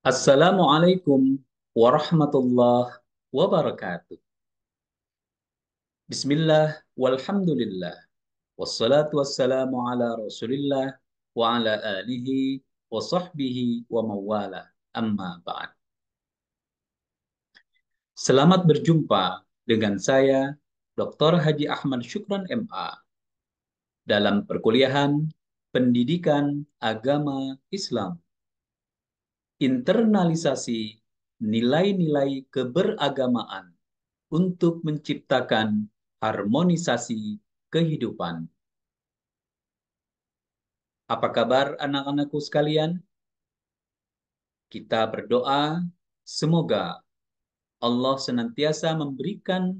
Assalamualaikum warahmatullahi wabarakatuh. Bismillah, walhamdulillah, wassalatu wassalamu ala rasulillah, wa ala alihi, wa sahbihi, wa mawala, amma ba'd. Selamat berjumpa dengan saya, Dr. Haji Ahmad Syukran MA, dalam perkuliahan Pendidikan Agama Islam, internalisasi nilai-nilai keberagamaan untuk menciptakan harmonisasi kehidupan. Apa kabar anak-anakku sekalian? Kita berdoa semoga Allah senantiasa memberikan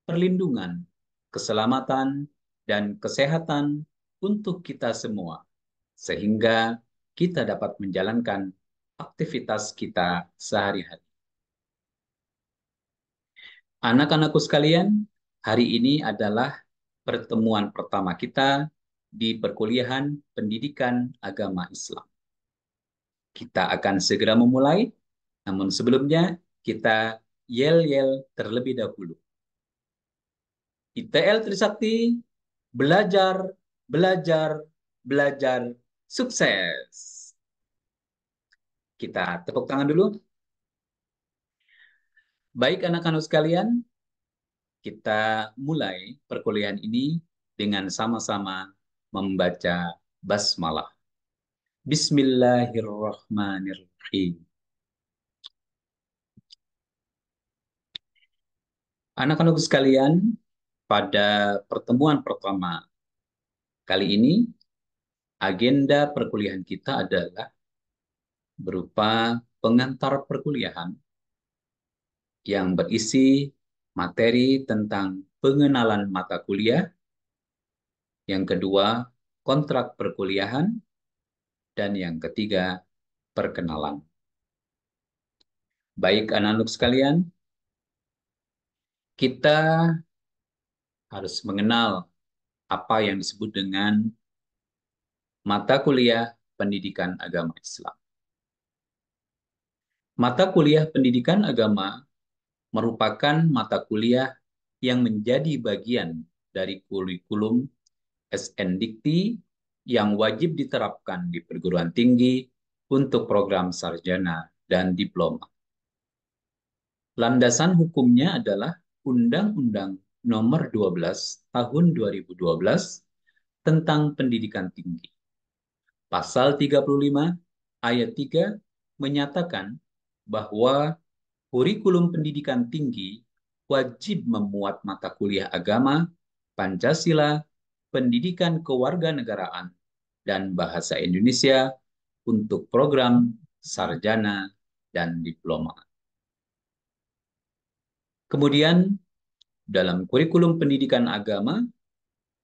perlindungan, keselamatan, dan kesehatan untuk kita semua, sehingga kita dapat menjalankan aktivitas kita sehari-hari. Anak-anakku sekalian, hari ini adalah pertemuan pertama kita di perkuliahan Pendidikan Agama Islam. Kita akan segera memulai, namun sebelumnya kita yel-yel terlebih dahulu. ITL Trisakti, belajar, belajar, belajar, sukses. Kita tepuk tangan dulu. Baik anak-anak sekalian, kita mulai perkuliahan ini dengan sama-sama membaca basmalah. Bismillahirrahmanirrahim. Anak-anak sekalian, pada pertemuan pertama kali ini, agenda perkuliahan kita adalah berupa pengantar perkuliahan yang berisi materi tentang pengenalan mata kuliah, yang kedua, kontrak perkuliahan, dan yang ketiga, perkenalan. Baik anak-anak sekalian, kita harus mengenal apa yang disebut dengan mata kuliah pendidikan agama Islam. Mata kuliah pendidikan agama merupakan mata kuliah yang menjadi bagian dari kurikulum SNDikti yang wajib diterapkan di perguruan tinggi untuk program sarjana dan diploma. Landasan hukumnya adalah Undang-Undang Nomor 12 Tahun 2012 tentang Pendidikan Tinggi. Pasal 35 ayat 3 menyatakan bahwa kurikulum pendidikan tinggi wajib memuat mata kuliah agama, Pancasila, pendidikan kewarganegaraan, dan bahasa Indonesia untuk program sarjana dan diploma. Kemudian, dalam kurikulum pendidikan agama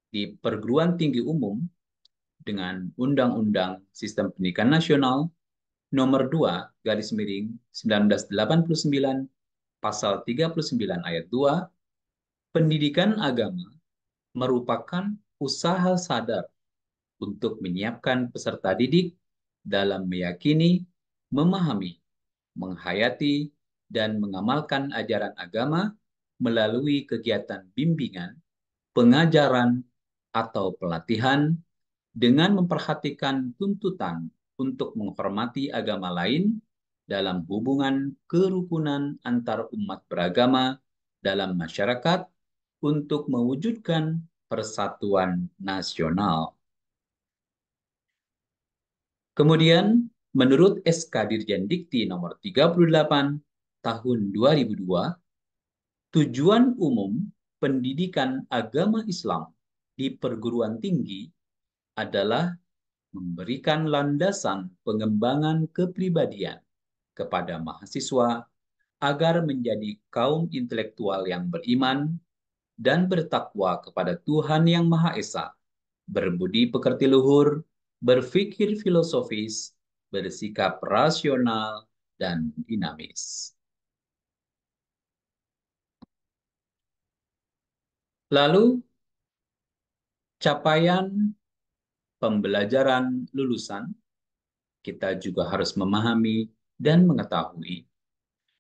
di perguruan tinggi umum dengan Undang-Undang Sistem Pendidikan Nasional Nomor 2 garis miring 1989 Pasal 39 ayat 2, pendidikan agama merupakan usaha sadar untuk menyiapkan peserta didik dalam meyakini, memahami, menghayati, dan mengamalkan ajaran agama melalui kegiatan bimbingan, pengajaran, atau pelatihan dengan memperhatikan tuntutan untuk menghormati agama lain dalam hubungan kerukunan antar umat beragama dalam masyarakat untuk mewujudkan persatuan nasional. Kemudian, menurut SK Dirjen Dikti nomor 38 tahun 2002, tujuan umum pendidikan agama Islam di perguruan tinggi adalah memberikan landasan pengembangan kepribadian kepada mahasiswa agar menjadi kaum intelektual yang beriman dan bertakwa kepada Tuhan Yang Maha Esa, berbudi pekerti luhur, berpikir filosofis, bersikap rasional, dan dinamis. Lalu, capaian pembelajaran lulusan, kita juga harus memahami dan mengetahui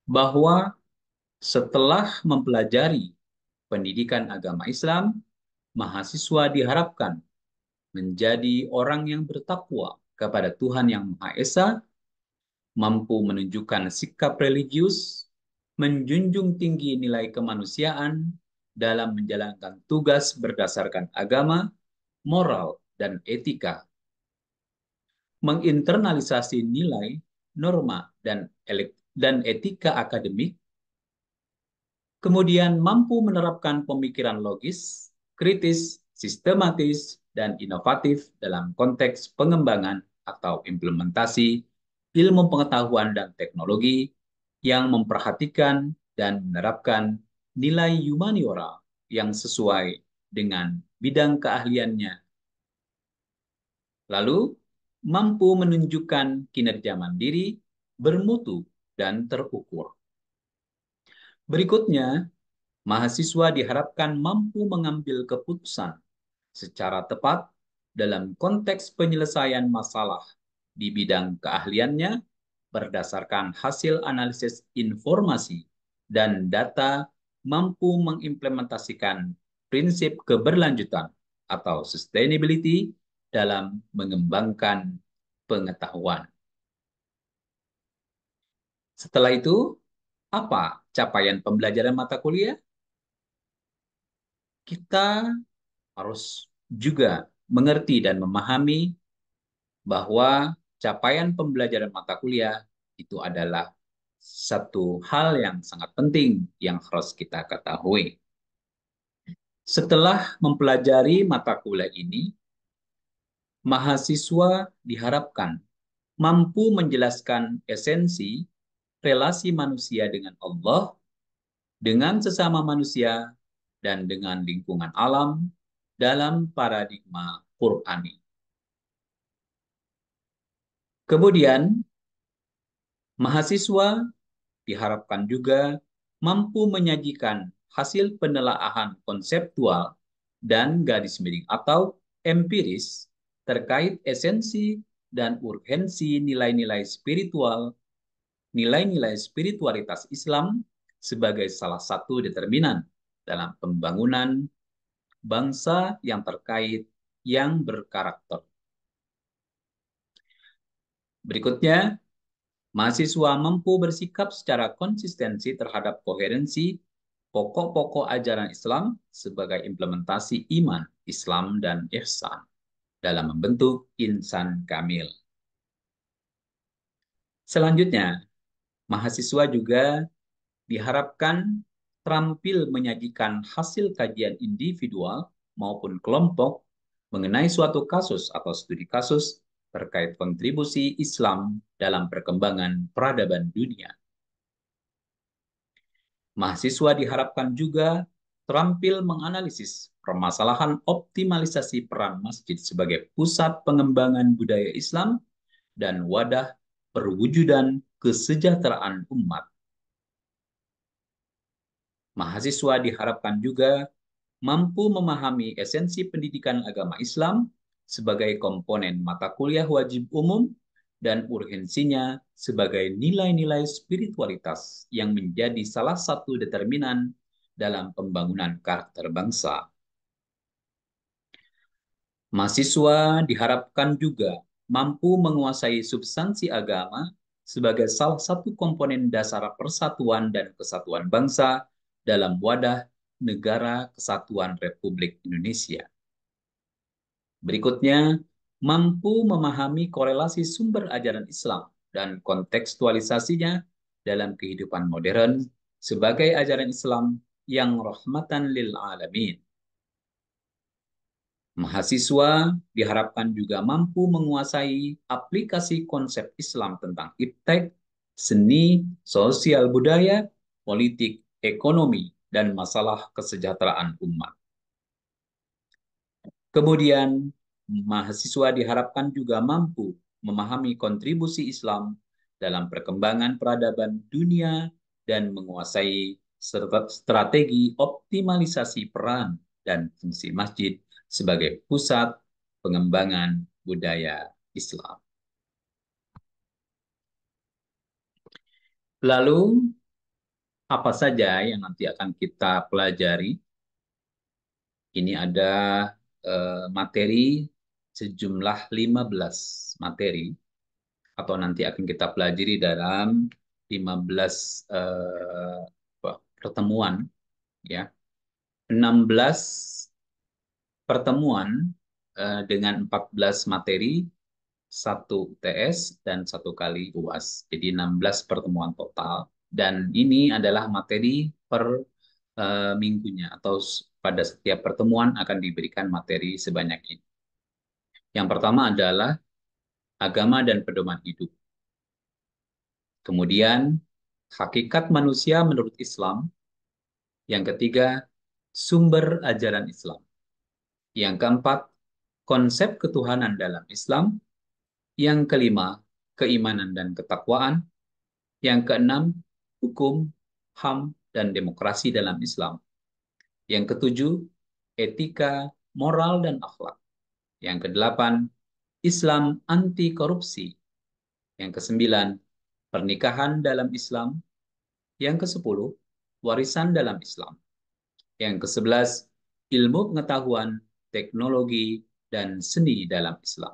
bahwa setelah mempelajari pendidikan agama Islam, mahasiswa diharapkan menjadi orang yang bertakwa kepada Tuhan Yang Maha Esa, mampu menunjukkan sikap religius, menjunjung tinggi nilai kemanusiaan dalam menjalankan tugas berdasarkan agama, moral, dan etika, menginternalisasi nilai, norma, dan etika akademik, kemudian mampu menerapkan pemikiran logis, kritis, sistematis, dan inovatif dalam konteks pengembangan atau implementasi ilmu pengetahuan dan teknologi yang memperhatikan dan menerapkan nilai humaniora yang sesuai dengan bidang keahliannya. Lalu, mampu menunjukkan kinerja mandiri, bermutu, dan terukur. Berikutnya, mahasiswa diharapkan mampu mengambil keputusan secara tepat dalam konteks penyelesaian masalah di bidang keahliannya berdasarkan hasil analisis informasi dan data, mampu mengimplementasikan prinsip keberlanjutan atau sustainability dalam mengembangkan pengetahuan. Setelah itu, apa capaian pembelajaran mata kuliah? Kita harus juga mengerti dan memahami bahwa capaian pembelajaran mata kuliah itu adalah satu hal yang sangat penting yang harus kita ketahui. Setelah mempelajari mata kuliah ini, mahasiswa diharapkan mampu menjelaskan esensi relasi manusia dengan Allah, dengan sesama manusia, dan dengan lingkungan alam dalam paradigma Qur'ani. Kemudian, mahasiswa diharapkan juga mampu menyajikan hasil penelaahan konseptual dan garis miring atau empiris terkait esensi dan urgensi nilai-nilai spiritual, nilai-nilai spiritualitas Islam sebagai salah satu determinan dalam pembangunan bangsa yang terkait yang berkarakter. Berikutnya, mahasiswa mampu bersikap secara konsistensi terhadap koherensi pokok-pokok ajaran Islam sebagai implementasi iman, Islam, dan ihsan dalam membentuk insan kamil. Selanjutnya, mahasiswa juga diharapkan terampil menyajikan hasil kajian individual maupun kelompok mengenai suatu kasus atau studi kasus terkait kontribusi Islam dalam perkembangan peradaban dunia. Mahasiswa diharapkan juga terampil menganalisis permasalahan optimalisasi peran masjid sebagai pusat pengembangan budaya Islam dan wadah perwujudan kesejahteraan umat. Mahasiswa diharapkan juga mampu memahami esensi pendidikan agama Islam sebagai komponen mata kuliah wajib umum dan urgensinya sebagai nilai-nilai spiritualitas yang menjadi salah satu determinan dalam pembangunan karakter bangsa. Mahasiswa diharapkan juga mampu menguasai substansi agama sebagai salah satu komponen dasar persatuan dan kesatuan bangsa dalam wadah Negara Kesatuan Republik Indonesia. Berikutnya, mampu memahami korelasi sumber ajaran Islam dan kontekstualisasinya dalam kehidupan modern sebagai ajaran Islam yang rahmatan lil alamin. Mahasiswa diharapkan juga mampu menguasai aplikasi konsep Islam tentang iptek, seni, sosial budaya, politik, ekonomi, dan masalah kesejahteraan umat. Kemudian, mahasiswa diharapkan juga mampu memahami kontribusi Islam dalam perkembangan peradaban dunia dan menguasai strategi optimalisasi peran dan fungsi masjid sebagai pusat pengembangan budaya Islam. Lalu apa saja yang nanti akan kita pelajari? Ini ada materi sejumlah 15 materi atau nanti akan kita pelajari dalam 15 pertemuan ya. 16 pertemuan dengan 14 materi, satu UTS dan satu kali UAS. Jadi 16 pertemuan total. Dan ini adalah materi per minggunya atau pada setiap pertemuan akan diberikan materi sebanyak ini. Yang pertama adalah agama dan pedoman hidup. Kemudian hakikat manusia menurut Islam. Yang ketiga, sumber ajaran Islam. Yang keempat, konsep ketuhanan dalam Islam. Yang kelima, keimanan dan ketakwaan. Yang keenam, hukum, HAM, dan demokrasi dalam Islam. Yang ketujuh, etika, moral, dan akhlak. Yang kedelapan, Islam anti korupsi. Yang kesembilan, pernikahan dalam Islam. Yang kesepuluh, warisan dalam Islam. Yang kesebelas, ilmu pengetahuan, teknologi, dan seni dalam Islam.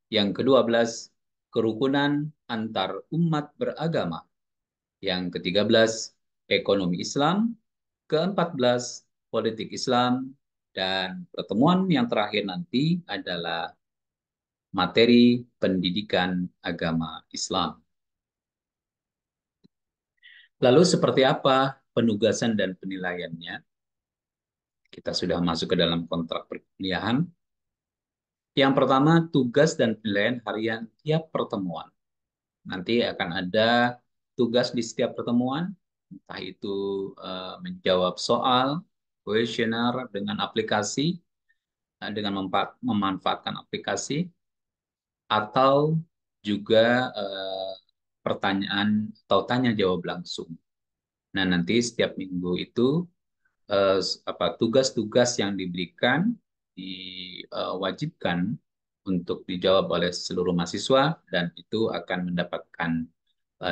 Yang kedua belas, kerukunan antar umat beragama. Yang ketiga belas, ekonomi Islam. Keempat belas, politik Islam. Dan pertemuan yang terakhir nanti adalah materi pendidikan agama Islam. Lalu seperti apa penugasan dan penilaiannya? Kita sudah masuk ke dalam kontrak perkuliahan. Yang pertama, tugas dan penilaian harian tiap pertemuan. Nanti akan ada tugas di setiap pertemuan, entah itu menjawab soal, kuesioner dengan aplikasi, dengan memanfaatkan aplikasi, atau juga pertanyaan atau tanya jawab langsung. Nah, nanti setiap minggu itu tugas-tugas yang diberikan diwajibkan untuk dijawab oleh seluruh mahasiswa dan itu akan mendapatkan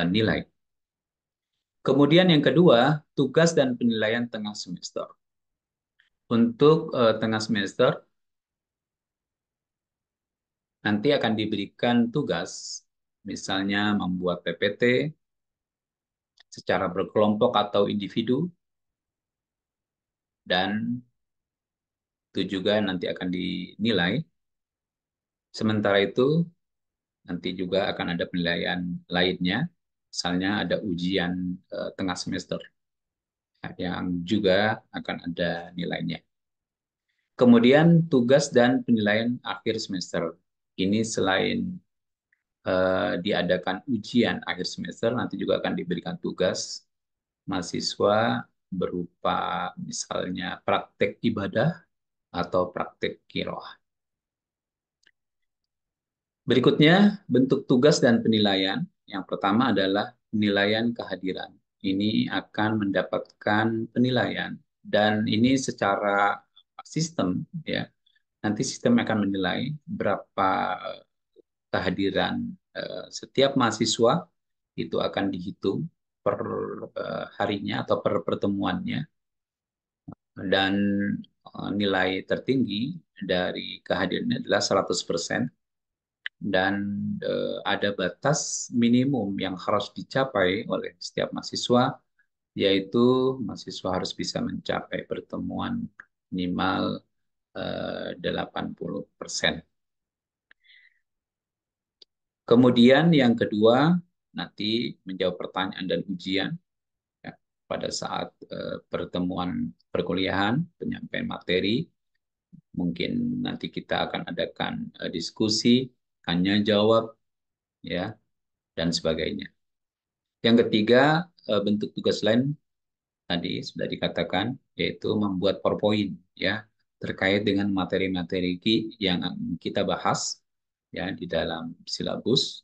nilai. Kemudian yang kedua, tugas dan penilaian tengah semester. Untuk tengah semester nanti akan diberikan tugas, misalnya membuat PPT secara berkelompok atau individu, dan itu juga nanti akan dinilai. Sementara itu, nanti juga akan ada penilaian lainnya, misalnya ada ujian tengah semester yang juga akan ada nilainya. Kemudian tugas dan penilaian akhir semester. Ini selain diadakan ujian akhir semester, nanti juga akan diberikan tugas mahasiswa berupa misalnya praktek ibadah atau praktek kiroah. Berikutnya, bentuk tugas dan penilaian. Yang pertama adalah penilaian kehadiran. Ini akan mendapatkan penilaian dan ini secara sistem ya. Nanti sistem akan menilai berapa kehadiran setiap mahasiswa itu akan dihitung per harinya atau per pertemuannya dan nilai tertinggi dari kehadirannya adalah 100%. Dan ada batas minimum yang harus dicapai oleh setiap mahasiswa, yaitu mahasiswa harus bisa mencapai pertemuan minimal 80%. Kemudian yang kedua, nanti menjawab pertanyaan dan ujian ya, pada saat pertemuan perkuliahan, penyampaian materi, mungkin nanti kita akan adakan diskusi, tanya jawab, ya, dan sebagainya. Yang ketiga, bentuk tugas lain tadi sudah dikatakan, yaitu membuat PowerPoint ya terkait dengan materi-materi yang kita bahas ya di dalam silabus.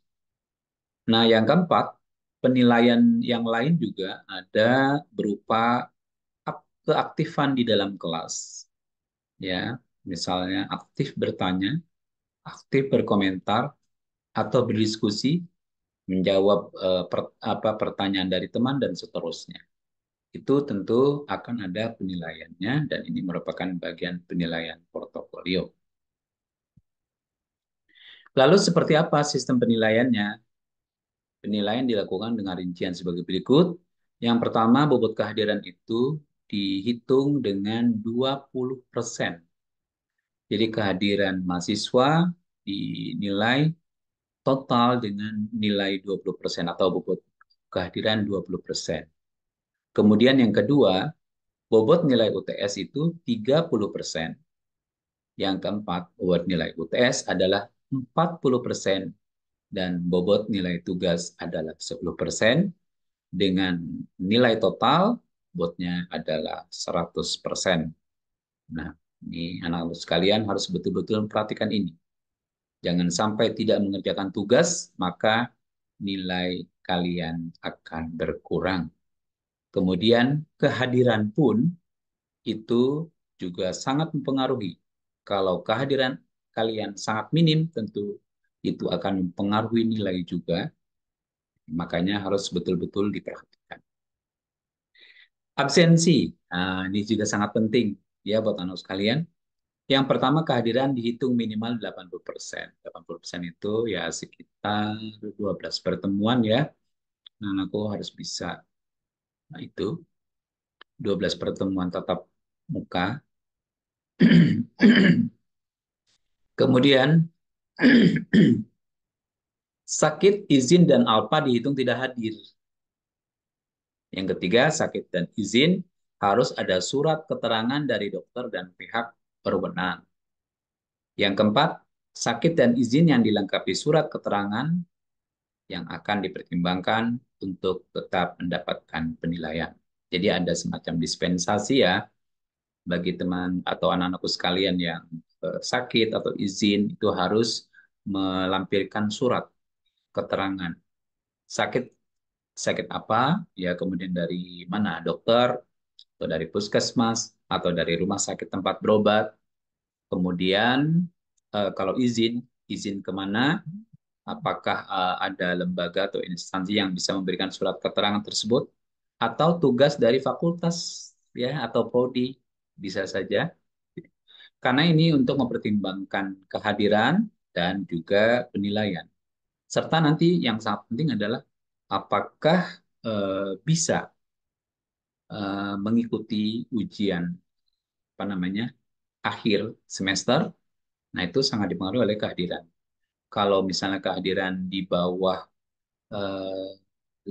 Nah, yang keempat, penilaian yang lain juga ada berupa keaktifan di dalam kelas. Ya, misalnya aktif bertanya, aktif berkomentar atau berdiskusi menjawab pertanyaan dari teman dan seterusnya. Itu tentu akan ada penilaiannya dan ini merupakan bagian penilaian portofolio. Lalu seperti apa sistem penilaiannya? Penilaian dilakukan dengan rincian sebagai berikut. Yang pertama, bobot kehadiran itu dihitung dengan 20%. Jadi kehadiran mahasiswa dinilai total dengan nilai 20% atau bobot kehadiran 20%. Kemudian yang kedua, bobot nilai UTS itu 30%. Yang keempat, bobot nilai UTS adalah 40% dan bobot nilai tugas adalah 10% dengan nilai total bobotnya adalah 100%. Nah, ini anak-anak sekalian harus betul-betul perhatikan ini. Jangan sampai tidak mengerjakan tugas, maka nilai kalian akan berkurang. Kemudian kehadiran pun itu juga sangat mempengaruhi. Kalau kehadiran kalian sangat minim, tentu itu akan mempengaruhi nilai juga. Makanya harus betul-betul diperhatikan. Absensi, nah, ini juga sangat penting ya buat anak sekalian. Yang pertama kehadiran dihitung minimal 80%. 80% itu ya sekitar 12 pertemuan ya. Nah, aku harus bisa itu 12 pertemuan tatap muka. Kemudian sakit, izin, dan alpa dihitung tidak hadir. Yang ketiga, sakit dan izin harus ada surat keterangan dari dokter dan pihak berwenang. Yang keempat, sakit dan izin yang dilengkapi surat keterangan yang akan dipertimbangkan untuk tetap mendapatkan penilaian. Jadi ada semacam dispensasi ya bagi teman atau anak-anakku sekalian yang sakit atau izin itu harus melampirkan surat keterangan. Sakit sakit apa? Ya kemudian dari mana? Dokter atau dari puskesmas atau dari rumah sakit tempat berobat. Kemudian kalau izin, izin kemana? Apakah ada lembaga atau instansi yang bisa memberikan surat keterangan tersebut atau tugas dari fakultas ya atau prodi bisa saja karena ini untuk mempertimbangkan kehadiran dan juga penilaian serta nanti yang sangat penting adalah apakah bisa mengikuti ujian apa namanya akhir semester. Nah itu sangat dipengaruhi oleh kehadiran. Kalau misalnya kehadiran di bawah 12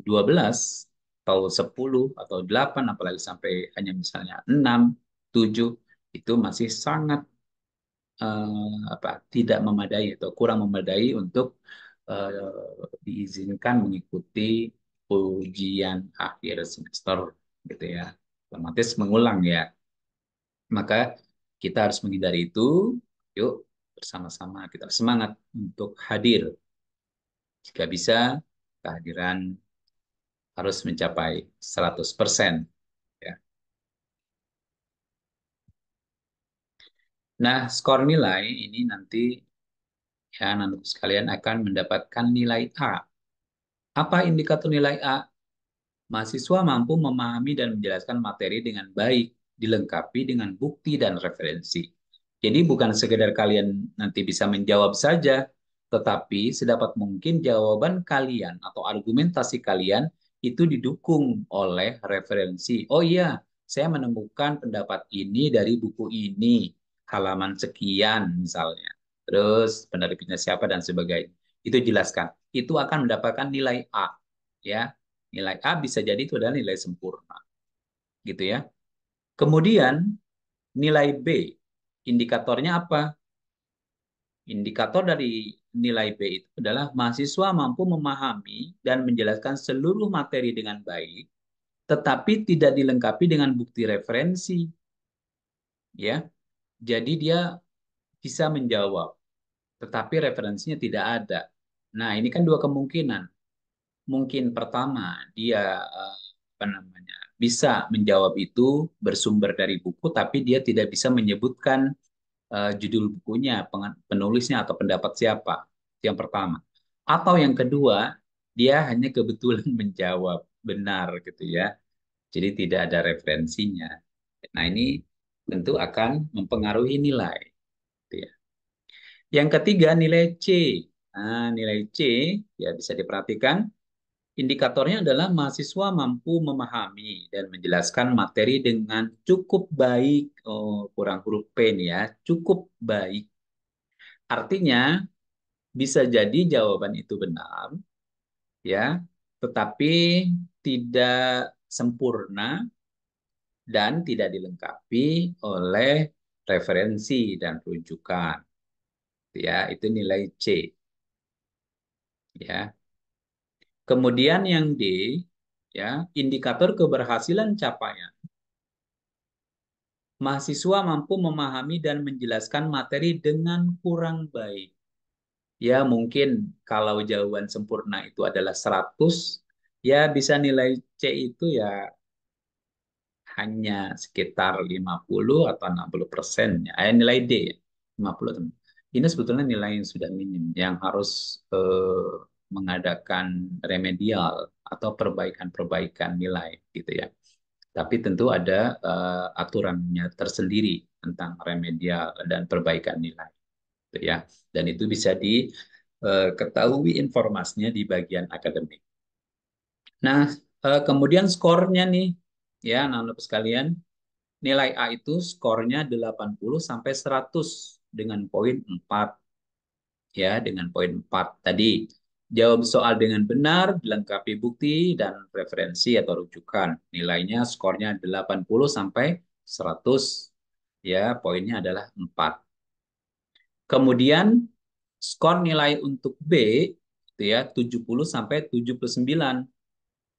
atau 10 atau 8 apalagi sampai hanya misalnya 6 7 itu masih sangat tidak memadai atau kurang memadai untuk diizinkan mengikuti ujian akhir semester gitu ya. Otomatis mengulang ya. Maka kita harus menghindari itu. Yuk bersama-sama kita semangat untuk hadir. Jika bisa kehadiran harus mencapai 100%. Ya. Nah, skor nilai ini nanti ya nanti sekalian akan mendapatkan nilai A. Apa indikator nilai A? Mahasiswa mampu memahami dan menjelaskan materi dengan baik, dilengkapi dengan bukti dan referensi. Jadi bukan sekedar kalian nanti bisa menjawab saja, tetapi sedapat mungkin jawaban kalian atau argumentasi kalian itu didukung oleh referensi. Oh iya, saya menemukan pendapat ini dari buku ini, halaman sekian misalnya. Terus penerbitnya siapa dan sebagainya. Itu jelaskan. Itu akan mendapatkan nilai A, ya. Nilai A bisa jadi itu adalah nilai sempurna, gitu ya. Kemudian nilai B, indikatornya apa? Indikator dari nilai B itu adalah mahasiswa mampu memahami dan menjelaskan seluruh materi dengan baik, tetapi tidak dilengkapi dengan bukti referensi, ya. Jadi dia bisa menjawab, tetapi referensinya tidak ada. Nah, ini kan dua kemungkinan. Mungkin pertama dia apa namanya bisa menjawab itu bersumber dari buku, tapi dia tidak bisa menyebutkan judul bukunya, penulisnya atau pendapat siapa. Yang pertama. Atau yang kedua, dia hanya kebetulan menjawab benar gitu ya. Jadi tidak ada referensinya. Nah, ini tentu akan mempengaruhi nilai, gitu ya. Yang ketiga, nilai C. Nah, nilai C ya bisa diperhatikan. Indikatornya adalah mahasiswa mampu memahami dan menjelaskan materi dengan cukup baik. Oh, kurang huruf P nih ya, cukup baik. Artinya bisa jadi jawaban itu benar, ya, tetapi tidak sempurna dan tidak dilengkapi oleh referensi dan rujukan. Ya, itu nilai C. Ya. Kemudian yang D, ya, indikator keberhasilan capaian. Mahasiswa mampu memahami dan menjelaskan materi dengan kurang baik. Ya, mungkin kalau jawaban sempurna itu adalah 100, ya bisa nilai C itu ya hanya sekitar 50 atau 60%. Nilai D ya, 50. Ini sebetulnya nilai yang sudah minim, yang harus mengadakan remedial atau perbaikan-perbaikan nilai gitu ya. Tapi tentu ada aturannya tersendiri tentang remedial dan perbaikan nilai, gitu ya. Dan itu bisa diketahui informasinya di bagian akademik. Nah, kemudian skornya nih, ya, anak-anak sekalian, nilai A itu skornya 80 sampai 100 dengan poin 4, ya, dengan poin 4 tadi. Jawab soal dengan benar, dilengkapi bukti dan referensi atau rujukan. Nilainya skornya 80 sampai 100. Ya, poinnya adalah 4. Kemudian skor nilai untuk B itu ya 70 sampai 79.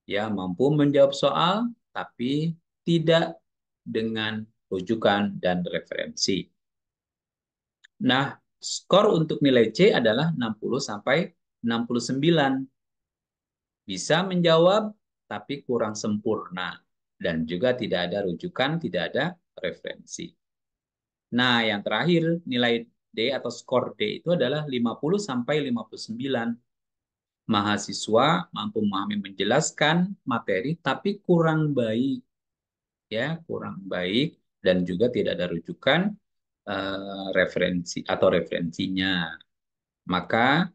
Ya, mampu menjawab soal tapi tidak dengan rujukan dan referensi. Nah, skor untuk nilai C adalah 60 sampai 69. Bisa menjawab, tapi kurang sempurna. Dan juga tidak ada rujukan, tidak ada referensi. Nah, yang terakhir, nilai D atau skor D itu adalah 50 sampai 59. Mahasiswa mampu memahami menjelaskan materi, tapi kurang baik. Ya, kurang baik. Dan juga tidak ada rujukan referensi atau referensinya. Maka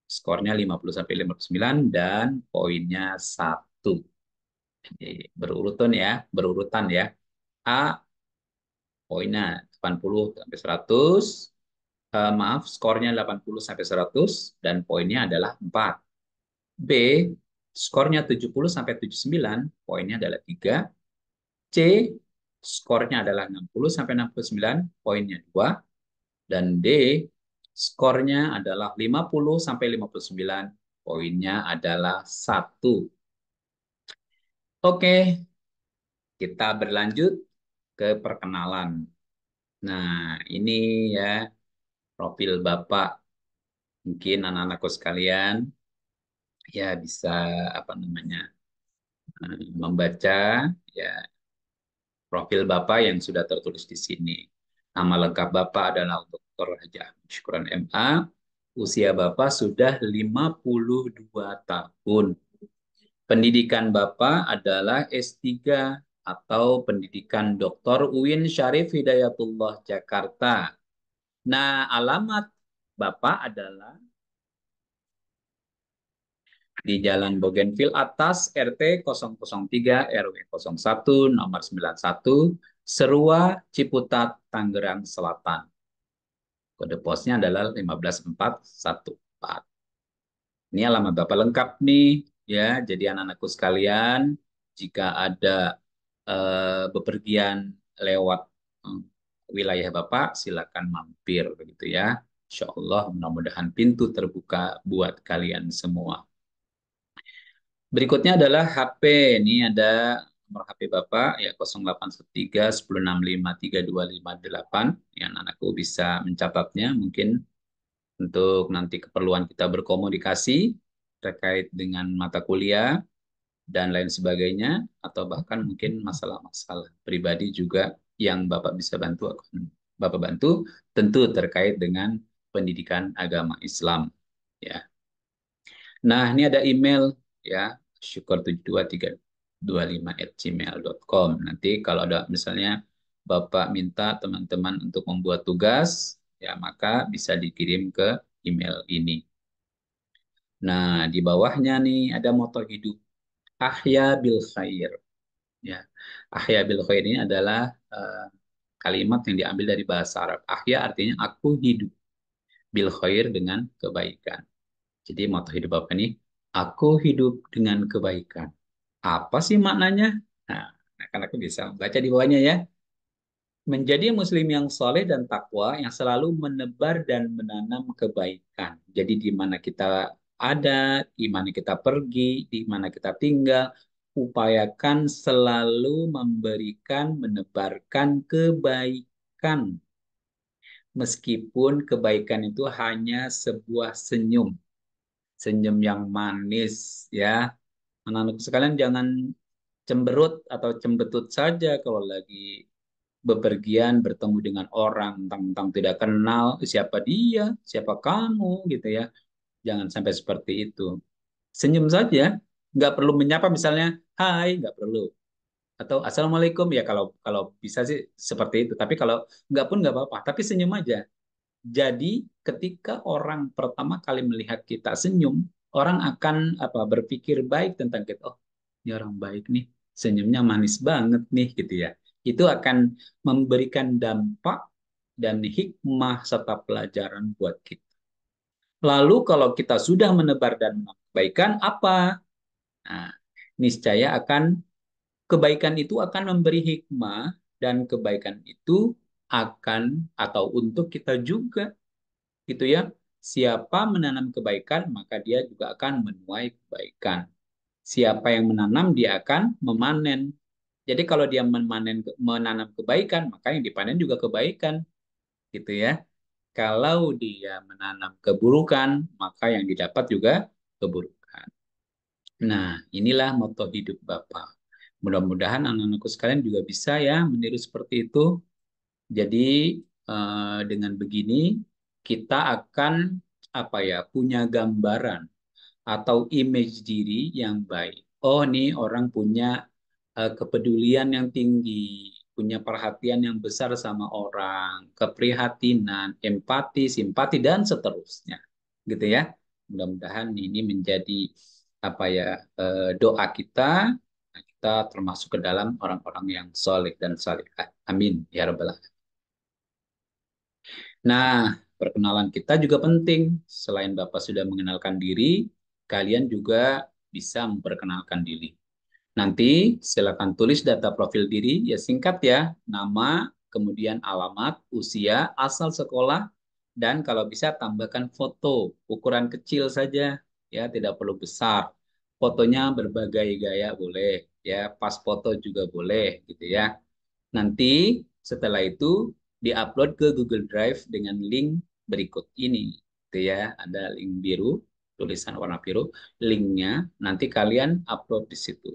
skornya 50 sampai 59 dan poinnya 1. Jadi, berurutan ya. A poinnya 80 sampai 100. Maaf, skornya 80 sampai 100 dan poinnya adalah 4. B, skornya 70 sampai 79, poinnya adalah 3. C, skornya adalah 60 sampai 69, poinnya 2. Dan D, skornya adalah 50 sampai 59, poinnya adalah 1. Oke, kita berlanjut ke perkenalan. Nah, ini ya profil Bapak. Mungkin anak-anakku sekalian ya bisa apa namanya membaca ya profil Bapak yang sudah tertulis di sini. Nama lengkap Bapak adalah Dr. Haji Ahmad Syukran MA. Usia Bapak sudah 52 tahun. Pendidikan Bapak adalah S3 atau pendidikan Dr. Uin Syarif Hidayatullah Jakarta. Nah, alamat Bapak adalah di Jalan Bougainville Atas, RT 003 RW 01 nomor 91, Serua, Ciputat, Tangerang Selatan. Kode posnya adalah 15414. Ini alamat Bapak lengkap nih, ya. Jadi anak-anakku sekalian, jika ada bepergian lewat eh, wilayah Bapak, silakan mampir begitu ya. Insya Allah mudah-mudahan pintu terbuka buat kalian semua. Berikutnya adalah HP. Ini ada nomor HP Bapak ya 0813 1065 3258. Yang anakku bisa mencatatnya mungkin untuk nanti keperluan kita berkomunikasi terkait dengan mata kuliah dan lain sebagainya atau bahkan mungkin masalah-masalah pribadi juga yang Bapak bisa bantu akan Bapak bantu tentu terkait dengan pendidikan agama Islam ya. Nah, ini ada email ya, syukur72325@gmail.com. Nanti kalau ada misalnya Bapak minta teman-teman untuk membuat tugas, ya maka bisa dikirim ke email ini. Nah, di bawahnya nih ada moto hidup, Ahya bil khair. Ya, Ahya bil khair ini adalah kalimat yang diambil dari bahasa Arab. Ahya artinya aku hidup, bil khair dengan kebaikan. Jadi moto hidup Bapak ini, aku hidup dengan kebaikan. Apa sih maknanya? Nah, kan aku bisa baca di bawahnya ya. Menjadi muslim yang soleh dan takwa yang selalu menebar dan menanam kebaikan. Jadi di mana kita ada, di mana kita pergi, di mana kita tinggal, upayakan selalu memberikan, menebarkan kebaikan. Meskipun kebaikan itu hanya sebuah senyum, senyum yang manis ya. Anak-anak sekalian jangan cemberut atau cembetut saja kalau lagi bepergian bertemu dengan orang tentang tidak kenal siapa dia, siapa kamu gitu ya. Jangan sampai seperti itu. Senyum saja, nggak perlu menyapa misalnya, hai, nggak perlu. Atau assalamualaikum ya kalau kalau bisa sih seperti itu. Tapi kalau nggak pun nggak apa-apa. Tapi senyum aja. Jadi ketika orang pertama kali melihat kita senyum, orang akan apa berpikir baik tentang kita. Oh, ini orang baik nih, senyumnya manis banget nih gitu ya. Itu akan memberikan dampak dan hikmah serta pelajaran buat kita. Lalu kalau kita sudah menebar dan kebaikan apa? Nah, niscaya akan kebaikan itu akan memberi hikmah dan kebaikan itu akan atau untuk kita juga gitu ya. Siapa menanam kebaikan, maka dia juga akan menuai kebaikan. Siapa yang menanam, dia akan memanen. Jadi kalau dia menanam kebaikan, maka yang dipanen juga kebaikan, gitu ya. Kalau dia menanam keburukan, maka yang didapat juga keburukan. Nah, inilah moto hidup Bapak. Mudah-mudahan anak-anakku sekalian juga bisa ya meniru seperti itu. Jadi dengan begini kita akan apa ya punya gambaran atau image diri yang baik. Oh, nih orang punya kepedulian yang tinggi, punya perhatian yang besar sama orang, keprihatinan, empati, simpati dan seterusnya. Gitu ya. Mudah-mudahan ini menjadi apa ya doa kita, kita termasuk ke dalam orang-orang yang soleh dan salihah. Amin ya rabbal alamin. Nah, perkenalan kita juga penting. Selain Bapak sudah mengenalkan diri, kalian juga bisa memperkenalkan diri. Nanti silakan tulis data profil diri, ya singkat ya, nama, kemudian alamat, usia, asal sekolah, dan kalau bisa tambahkan foto, ukuran kecil saja, ya tidak perlu besar. Fotonya berbagai gaya boleh, ya pas foto juga boleh, gitu ya. Nanti setelah itu diupload ke Google Drive dengan link berikut ini. Itu ya, ada link biru, tulisan warna biru, linknya nanti kalian upload di situ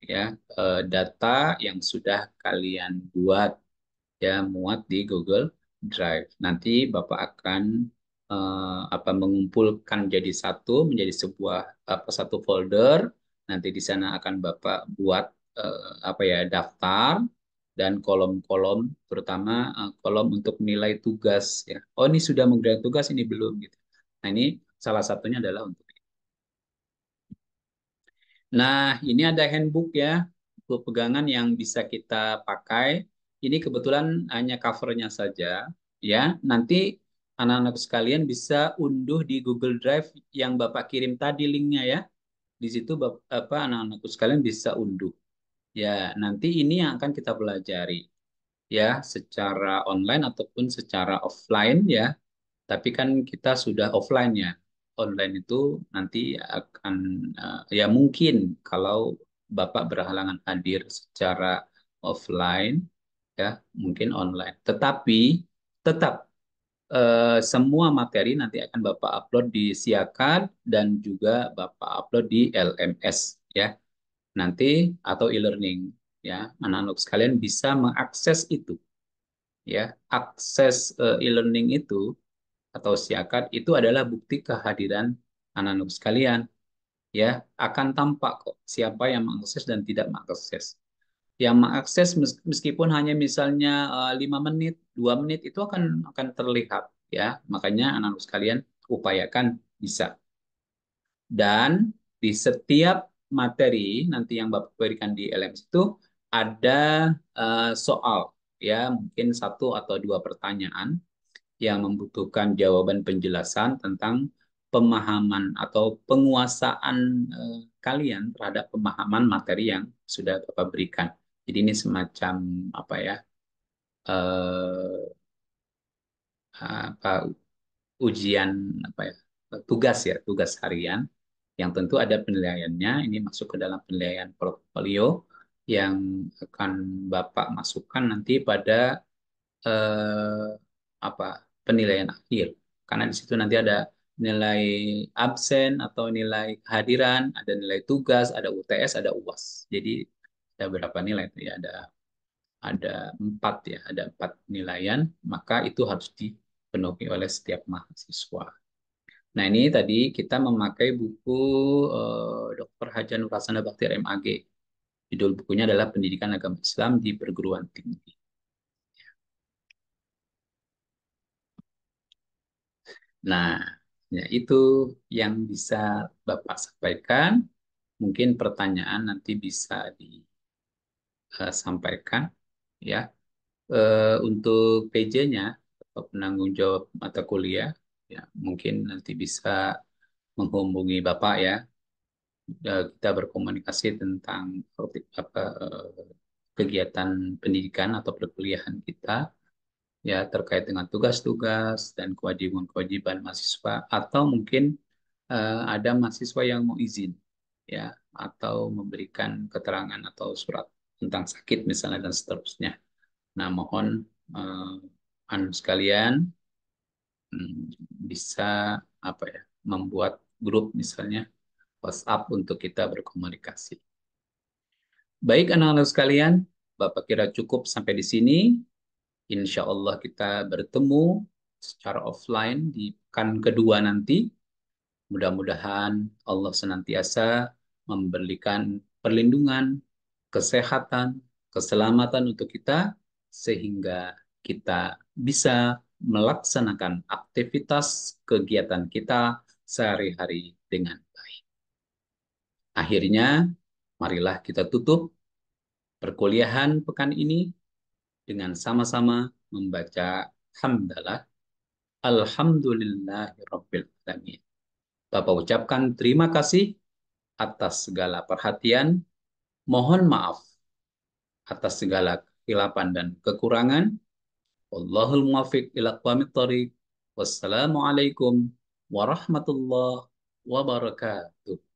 ya data yang sudah kalian buat ya muat di Google Drive. Nanti Bapak akan apa mengumpulkan jadi satu menjadi sebuah apa satu folder. Nanti di sana akan Bapak buat apa ya daftar dan kolom-kolom terutama kolom untuk nilai tugas ya. Oh, ini sudah mengerjakan tugas ini belum gitu. Nah, ini salah satunya adalah untuk. Nah, ini ada handbook ya, buku pegangan yang bisa kita pakai. Ini kebetulan hanya covernya saja, ya. Nanti anak-anak sekalian bisa unduh di Google Drive yang Bapak kirim tadi linknya ya. Di situ apa anak-anakku sekalian bisa unduh. Ya, nanti ini yang akan kita pelajari ya secara online ataupun secara offline ya. Tapi kan kita sudah offline ya. Online itu nanti akan ya mungkin kalau Bapak berhalangan hadir secara offline ya mungkin online. Tetapi tetap semua materi nanti akan Bapak upload di Siakad dan juga Bapak upload di LMS ya. Nanti atau e-learning ya. Anak-anak sekalian bisa mengakses itu ya. Akses e-learning itu atau siakat itu adalah bukti kehadiran anak-anak sekalian. ya akan tampak kok siapa yang mengakses dan tidak mengakses. Yang mengakses meskipun hanya misalnya 5 menit, 2 menit itu akan terlihat ya. Makanya anak-anak sekalian upayakan bisa. Dan di setiap materi nanti yang Bapak berikan di LMS itu ada soal ya, mungkin satu atau dua pertanyaan yang membutuhkan jawaban penjelasan tentang pemahaman atau penguasaan kalian terhadap pemahaman materi yang sudah Bapak berikan. Jadi ini semacam apa ya? eh, apa ujian apa ya? Tugas ya, tugas harian yang tentu ada penilaiannya. Ini masuk ke dalam penilaian portfolio yang akan Bapak masukkan nanti pada eh, apa penilaian akhir. Karena di situ nanti ada nilai absen atau nilai kehadiran, ada nilai tugas, ada UTS, ada UAS. Jadi ada berapa nilai itu ya? Ada empat ya, ada empat nilaian. Maka itu harus dipenuhi oleh setiap mahasiswa. Nah ini tadi kita memakai buku Dr. Haja Nur Hasanah Baktiar MAG. Judul bukunya adalah Pendidikan Agama Islam di Perguruan Tinggi. Nah, ya itu yang bisa Bapak sampaikan. Mungkin pertanyaan nanti bisa disampaikan ya. Untuk PJ-nya atau penanggung jawab mata kuliah ya mungkin nanti bisa menghubungi Bapak ya. Kita berkomunikasi tentang apa kegiatan pendidikan atau perkuliahan kita ya terkait dengan tugas-tugas dan kewajiban-kewajiban mahasiswa atau mungkin ada mahasiswa yang mau izin ya atau memberikan keterangan atau surat tentang sakit misalnya dan seterusnya. Nah, mohon anu sekalian bisa apa ya membuat grup misalnya WhatsApp untuk kita berkomunikasi. Baik anak-anak sekalian, Bapak kira cukup sampai di sini. Insya Allah kita bertemu secara offline di pekan kedua nanti. Mudah-mudahan Allah senantiasa memberikan perlindungan, kesehatan, keselamatan untuk kita, sehingga kita bisa melaksanakan aktivitas kegiatan kita sehari-hari dengan baik. Akhirnya, marilah kita tutup perkuliahan pekan ini dengan sama-sama membaca hamdalah alhamdulillahirabbil alamin. Bapak ucapkan terima kasih atas segala perhatian. Mohon maaf atas segala kesilapan dan kekurangan. Wallahul muwaffiq ila aqwamit thoriq. Wassalamualaikum warahmatullahi wabarakatuh.